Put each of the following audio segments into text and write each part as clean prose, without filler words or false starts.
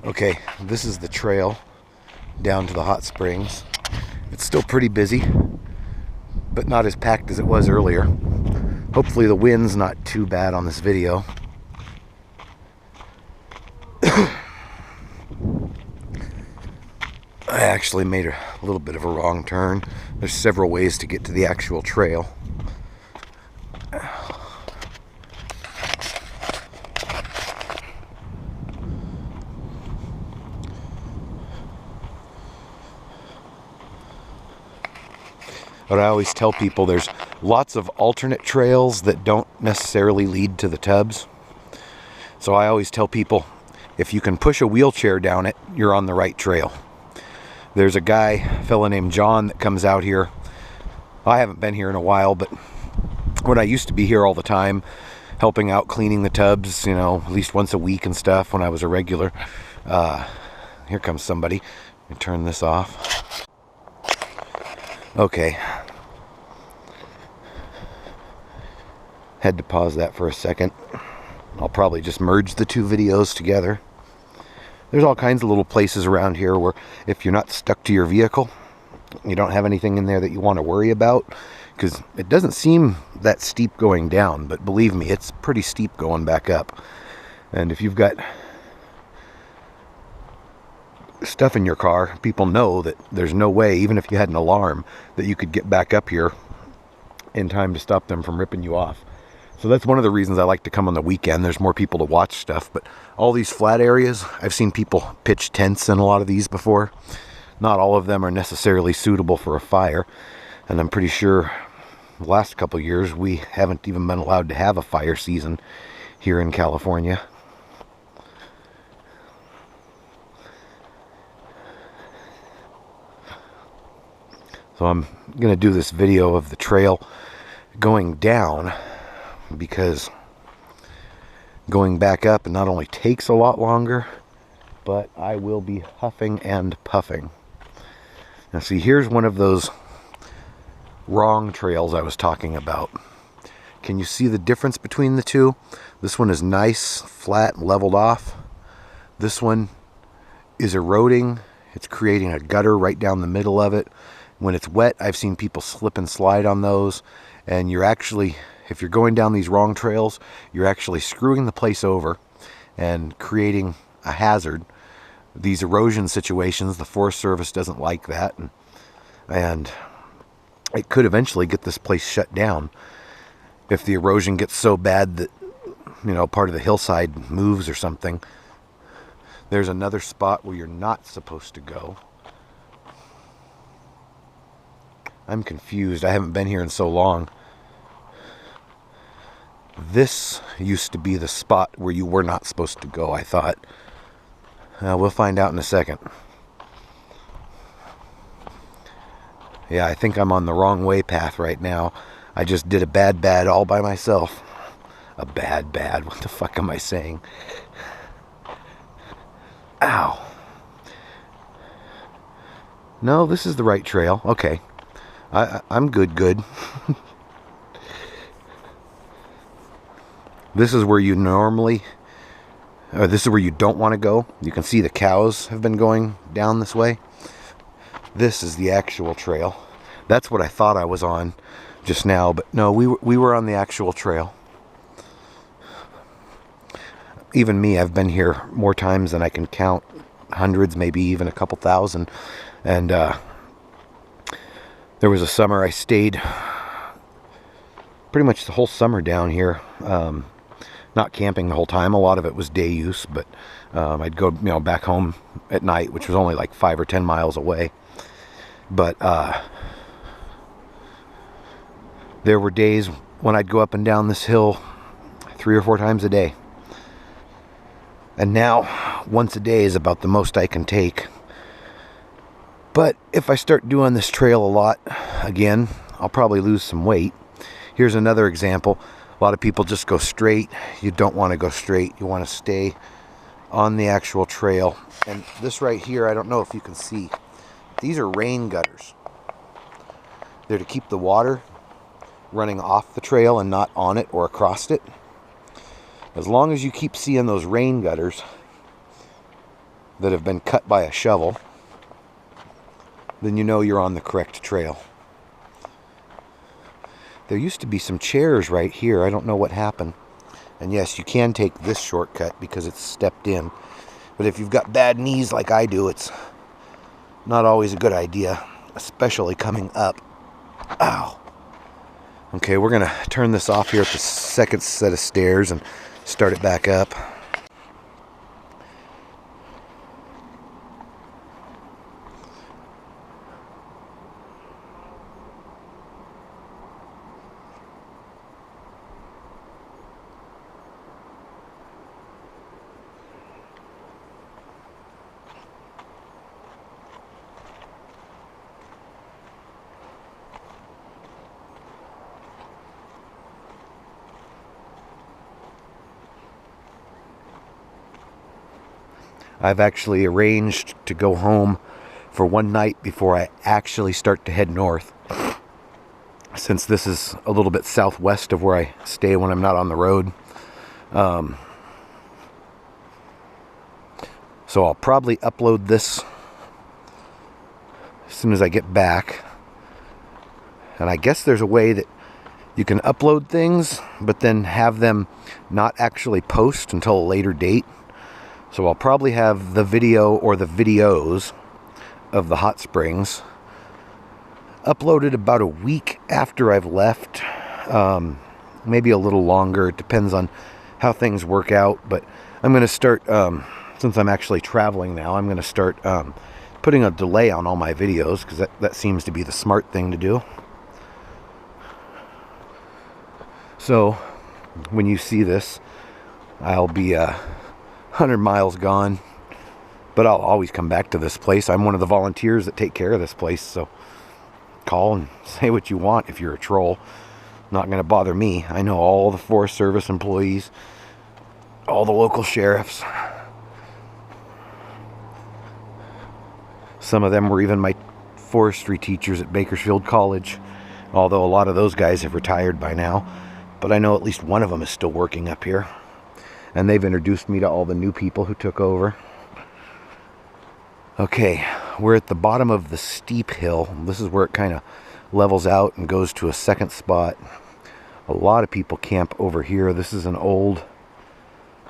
Okay, this is the trail down to the hot springs. It's still pretty busy, but not as packed as it was earlier. Hopefully the wind's not too bad on this video. I actually made a little bit of a wrong turn. There's several ways to get to the actual trail. But I always tell people there's lots of alternate trails that don't necessarily lead to the tubs. So I always tell people, if you can push a wheelchair down it, you're on the right trail. There's a fella named John that comes out here. I haven't been here in a while, but when I used to be here all the time, helping out cleaning the tubs, at least once a week and stuff when I was a regular. Here comes somebody. Let me turn this off. Okay. Had to pause that for a second. I'll probably just merge the two videos together. There's all kinds of little places around here where if you're not stuck to your vehicle, you don't have anything in there that you want to worry about, because it doesn't seem that steep going down, but believe me, it's pretty steep going back up. And if you've got stuff in your car, people know that there's no way, even if you had an alarm, that you could get back up here in time to stop them from ripping you off. So that's one of the reasons I like to come on the weekend. There's more people to watch stuff. But all these flat areas, I've seen people pitch tents in a lot of these before. Not all of them are necessarily suitable for a fire. And I'm pretty sure the last couple of years we haven't even been allowed to have a fire season here in California. So I'm going to do this video of the trail going down, because going back up not only takes a lot longer, but I will be huffing and puffing. Now see, here's one of those wrong trails I was talking about. Can you see the difference between the two? This one is nice, flat, leveled off. This one is eroding. It's creating a gutter right down the middle of it. When it's wet, I've seen people slip and slide on those, and you're actually, if you're going down these wrong trails, you're actually screwing the place over and creating a hazard. These erosion situations, the Forest Service doesn't like that, and it could eventually get this place shut down if the erosion gets so bad that, part of the hillside moves or something. There's another spot where you're not supposed to go. I'm confused. I haven't been here in so long. This used to be the spot where you were not supposed to go, I thought. We'll find out in a second. Yeah, I think I'm on the wrong way path right now. I just did a bad all by myself. A bad. What the fuck am I saying? Ow. No, this is the right trail. Okay. I'm good. This is where you this is where you don't want to go. You can see the cows have been going down this way. This is the actual trail. That's what I thought I was on just now, but no, we were on the actual trail. Even me, I've been here more times than I can count. Hundreds, maybe even a couple thousand. And there was a summer I stayed pretty much the whole summer down here. Not camping the whole time. A lot of it was day use, but I'd go, back home at night, which was only like 5 or 10 miles away. But there were days when I'd go up and down this hill 3 or 4 times a day. And now, once a day is about the most I can take. But if I start doing this trail a lot again, I'll probably lose some weight. Here's another example. A lot of people just go straight. You don't want to go straight. You want to stay on the actual trail. And this right here, I don't know if you can see. These are rain gutters. They're to keep the water running off the trail and not on it or across it. As long as you keep seeing those rain gutters, that have been cut by a shovel, then you know you're on the correct trail. There used to be some chairs right here. I don't know what happened. And yes, you can take this shortcut because it's stepped in. But if you've got bad knees like I do, it's not always a good idea, especially coming up. Ow. Okay, we're going to turn this off here at the second set of stairs and start it back up. I've actually arranged to go home for one night before I actually start to head north, since this is a little bit southwest of where I stay when I'm not on the road. So I'll probably upload this as soon as I get back. And I guess there's a way that you can upload things, but then have them not actually post until a later date. So I'll probably have the video or the videos of the hot springs uploaded about a week after I've left. Maybe a little longer. It depends on how things work out. But I'm going to start, since I'm actually traveling now, I'm going to start putting a delay on all my videos, because that seems to be the smart thing to do. So when you see this, I'll be 100 miles gone, but I'll always come back to this place. I'm one of the volunteers that take care of this place, so call and say what you want if you're a troll. Not going to bother me. I know all the Forest Service employees, all the local sheriffs. Some of them were even my forestry teachers at Bakersfield College, although a lot of those guys have retired by now. But I know at least one of them is still working up here. And they've introduced me to all the new people who took over. Okay, we're at the bottom of the steep hill. This is where it kind of levels out and goes to a second spot. A lot of people camp over here. This is an old...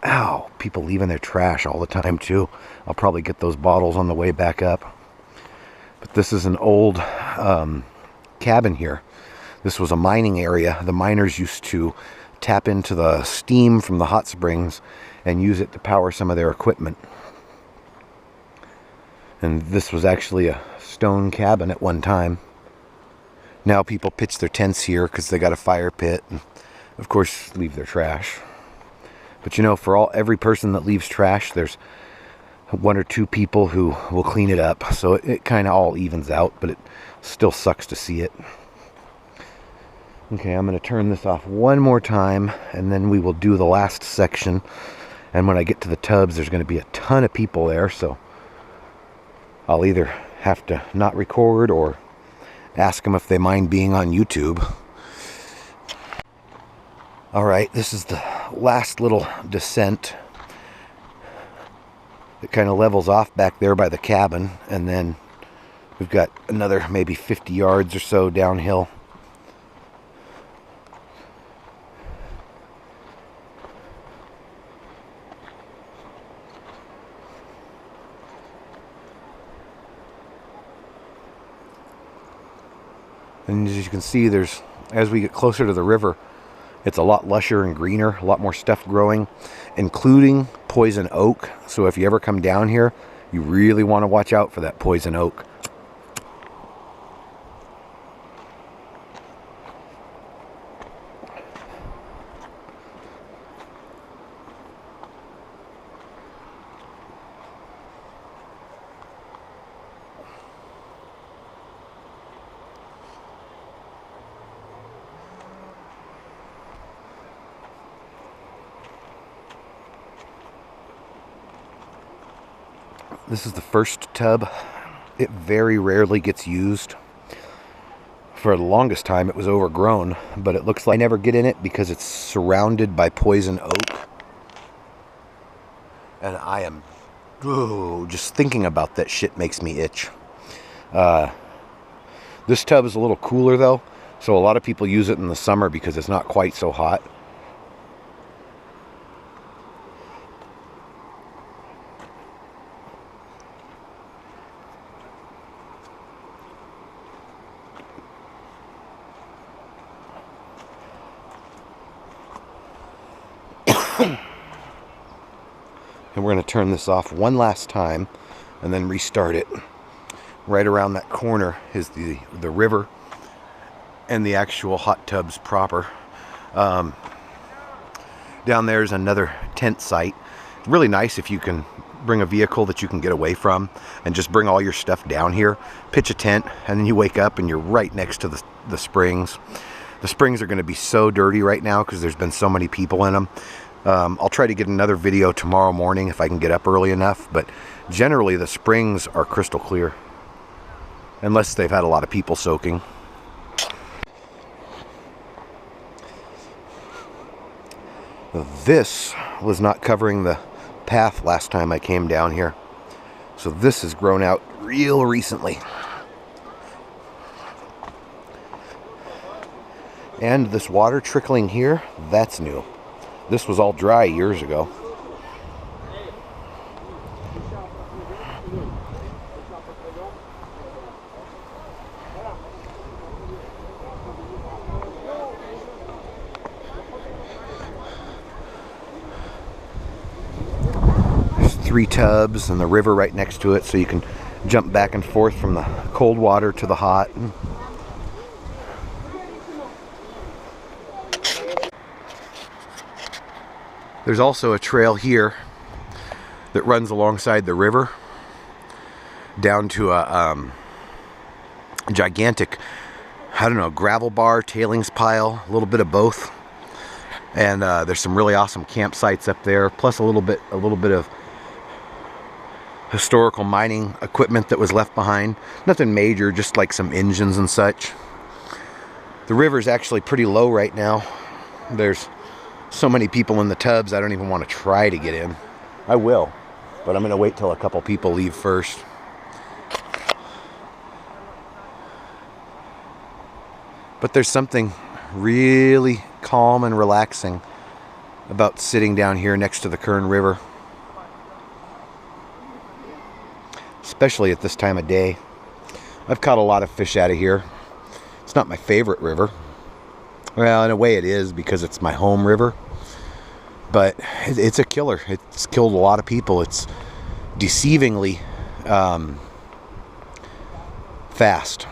Ow! People leaving their trash all the time too. I'll probably get those bottles on the way back up. But this is an old cabin here. This was a mining area. The miners used to tap into the steam from the hot springs and use it to power some of their equipment. And this was actually a stone cabin at one time. Now people pitch their tents here because they got a fire pit and of course leave their trash. But you know, for every person that leaves trash, there's one or two people who will clean it up. So it kind of all evens out, but it still sucks to see it. Okay, I'm going to turn this off one more time, and then we will do the last section. And when I get to the tubs, there's going to be a ton of people there, so I'll either have to not record or ask them if they mind being on YouTube. Alright, this is the last little descent. It kind of levels off back there by the cabin, and then we've got another maybe 50 yards or so downhill. And as you can see, as we get closer to the river, it's a lot lusher and greener, a lot more stuff growing, including poison oak. So if you ever come down here, you really want to watch out for that poison oak. This is the first tub. It very rarely gets used. For the longest time it was overgrown, but it looks like I never get in it because it's surrounded by poison oak. And I am Oh, just thinking about that shit makes me itch. This tub is a little cooler though, so a lot of people use it in the summer because it's not quite so hot. And we're going to turn this off one last time and then restart it. Right around that corner is the river and the actual hot tubs proper. Down there is another tent site. It's really nice if you can bring a vehicle that you can get away from and just bring all your stuff down here, pitch a tent, and then you wake up and you're right next to the springs. The springs are going to be so dirty right now because there's been so many people in them. I'll try to get another video tomorrow morning if I can get up early enough, but generally the springs are crystal clear unless they've had a lot of people soaking. This was not covering the path last time I came down here, so this has grown out real recently. And this water trickling here, that's new. This was all dry years ago. There's 3 tubs and the river right next to it, so you can jump back and forth from the cold water to the hot. There's also a trail here that runs alongside the river down to a gigantic, I don't know, gravel bar, tailings pile, a little bit of both. And there's some really awesome campsites up there, plus a little bit of historical mining equipment that was left behind. Nothing major, just like some engines and such. The river's actually pretty low right now. There's so many people in the tubs, I don't even want to try to get in. I will, but I'm going to wait till a couple people leave first. But there's something really calm and relaxing about sitting down here next to the Kern River. Especially at this time of day. I've caught a lot of fish out of here. It's not my favorite river. Well, in a way it is because it's my home river. But it's a killer. It's killed a lot of people. It's deceivingly fast.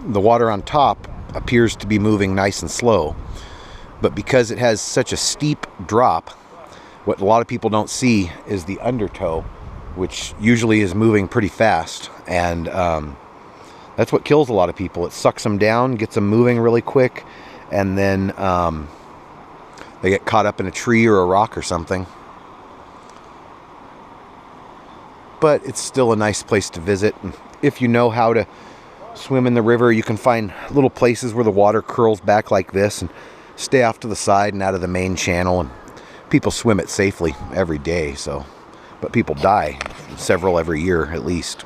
The water on top appears to be moving nice and slow. But because it has such a steep drop, what a lot of people don't see is the undertow, which usually is moving pretty fast. And that's what kills a lot of people. It sucks them down, gets them moving really quick, and then they get caught up in a tree or a rock or something. But it's still a nice place to visit. And if you know how to swim in the river, you can find little places where the water curls back like this and stay off to the side and out of the main channel. And people swim it safely every day, so. But people die, several every year at least.